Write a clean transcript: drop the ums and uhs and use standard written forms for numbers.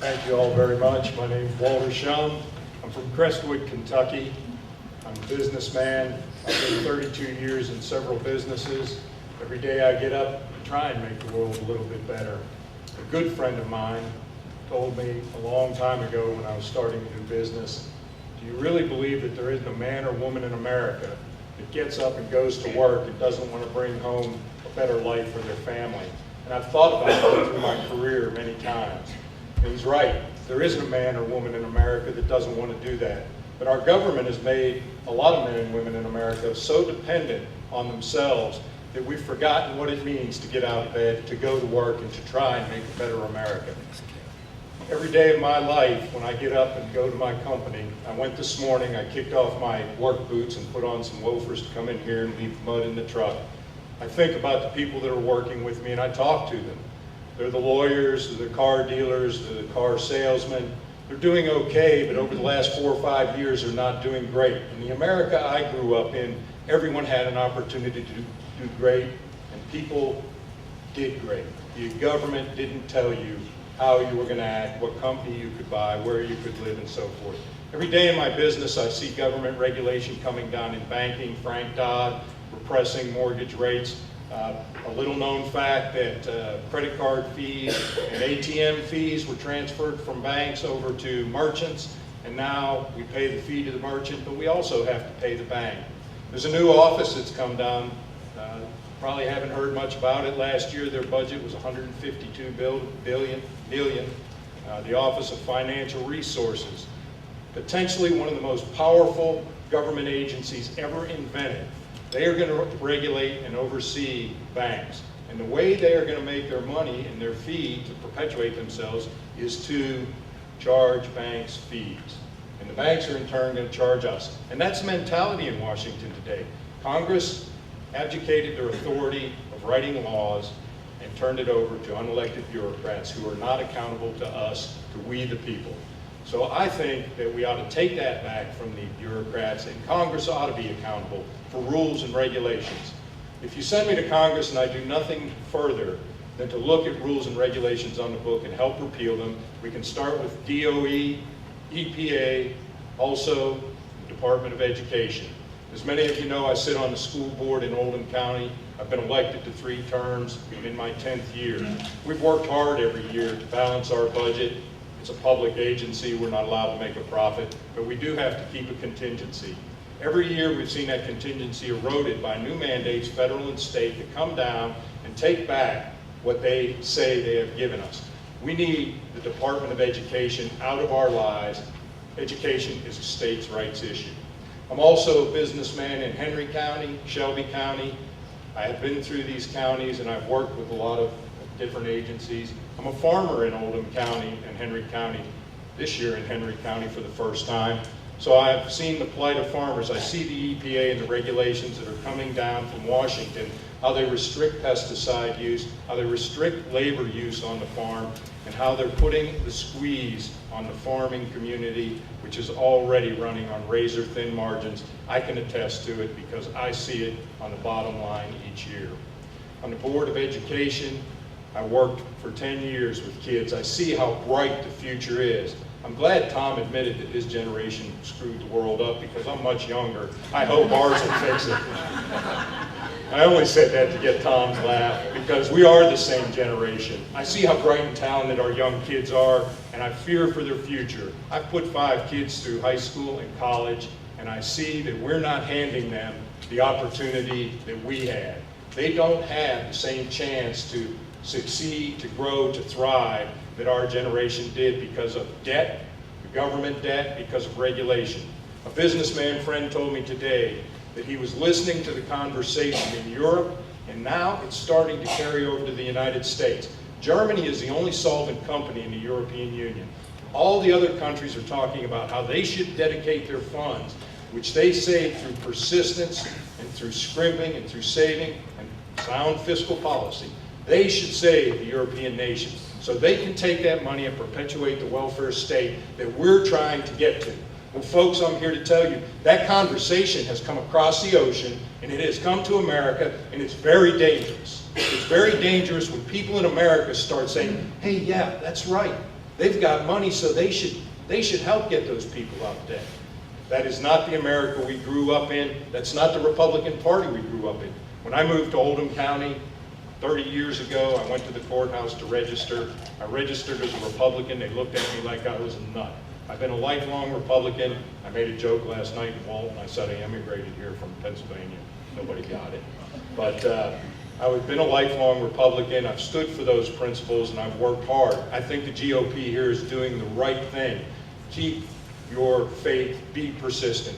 Thank you all very much. My name is Walt Schumm. I'm from Crestwood, Kentucky. I'm a businessman. I've been 32 years in several businesses. Every day I get up and try and make the world a little bit better. A good friend of mine told me a long time ago when I was starting a new business, do you really believe that there isn't a man or woman in America that gets up and goes to work and doesn't want to bring home a better life for their family? And I've thought about that through my career many times. And he's right. There isn't a man or woman in America that doesn't want to do that. But our government has made a lot of men and women in America so dependent on themselves that we've forgotten what it means to get out of bed, to go to work, and to try and make a better America. Every day of my life, when I get up and go to my company, I went this morning, I kicked off my work boots and put on some loafers to come in here and leave mud in the truck. I think about the people that are working with me and I talk to them. They're the lawyers, they're the car dealers, they're the car salesmen. They're doing okay, but over the last 4 or 5 years, they're not doing great. In the America I grew up in, everyone had an opportunity to do great, and people did great. The government didn't tell you how you were going to act, what company you could buy, where you could live, and so forth. Every day in my business, I see government regulation coming down in banking. Frank Dodd repressing mortgage rates. A little known fact that credit card fees and ATM fees were transferred from banks over to merchants, and now we pay the fee to the merchant, but we also have to pay the bank. There's a new office that's come down. Probably haven't heard much about it. Last year their budget was $152 billion. The Office of Financial Resources, potentially one of the most powerful government agencies ever invented. They are going to regulate and oversee banks. And the way they are going to make their money and their fee to perpetuate themselves is to charge banks fees. And the banks are in turn going to charge us. And that's the mentality in Washington today. Congress abdicated their authority of writing laws and turned it over to unelected bureaucrats who are not accountable to us, to we the people. So I think that we ought to take that back from the bureaucrats, and Congress ought to be accountable for rules and regulations. If you send me to Congress and I do nothing further than to look at rules and regulations on the book and help repeal them, we can start with DOE, EPA, also the Department of Education. As many of you know, I sit on the school board in Oldham County. I've been elected to 3 terms. I'm in my 10th year. We've worked hard every year to balance our budget. It's a public agency. We're not allowed to make a profit, but we do have to keep a contingency. Every year we've seen that contingency eroded by new mandates, federal and state, that come down and take back what they say they have given us. We need the Department of Education out of our lives. Education is a states' rights issue. I'm also a businessman in Henry County, Shelby County. I have been through these counties and I've worked with a lot of different agencies. I'm a farmer in Oldham County and Henry County, this year in Henry County for the first time. So I've seen the plight of farmers. I see the EPA and the regulations that are coming down from Washington, how they restrict pesticide use, how they restrict labor use on the farm, and how they're putting the squeeze on the farming community, which is already running on razor-thin margins. I can attest to it because I see it on the bottom line each year. On the Board of Education, I worked for 10 years with kids. I see how bright the future is. I'm glad Tom admitted that his generation screwed the world up because I'm much younger. I hope ours will fix it. I only said that to get Tom's laugh because we are the same generation. I see how bright and talented our young kids are, and I fear for their future. I've put 5 kids through high school and college, and I see that we're not handing them the opportunity that we had. They don't have the same chance to succeed, to grow, to thrive that our generation did because of debt, the government debt, because of regulation. A businessman friend told me today that he was listening to the conversation in Europe, and now it's starting to carry over to the United States. Germany is the only solvent company in the European Union. All the other countries are talking about how they should dedicate their funds, which they save through persistence and through scrimping and through saving and sound fiscal policy. They should save the European nations so they can take that money and perpetuate the welfare state that we're trying to get to. Well, folks, I'm here to tell you that conversation has come across the ocean and it has come to America, and it's very dangerous. It's very dangerous when people in America start saying, hey, yeah, that's right. They've got money, so they should help get those people out there. That is not the America we grew up in. That's not the Republican Party we grew up in. When I moved to Oldham County 30 years ago, I went to the courthouse to register. I registered as a Republican. They looked at me like I was a nut. I've been a lifelong Republican. I made a joke last night in Walt, and I said I immigrated here from Pennsylvania. Nobody got it. But I've been a lifelong Republican. I've stood for those principles, and I've worked hard. I think the GOP here is doing the right thing. Keep your faith, be persistent.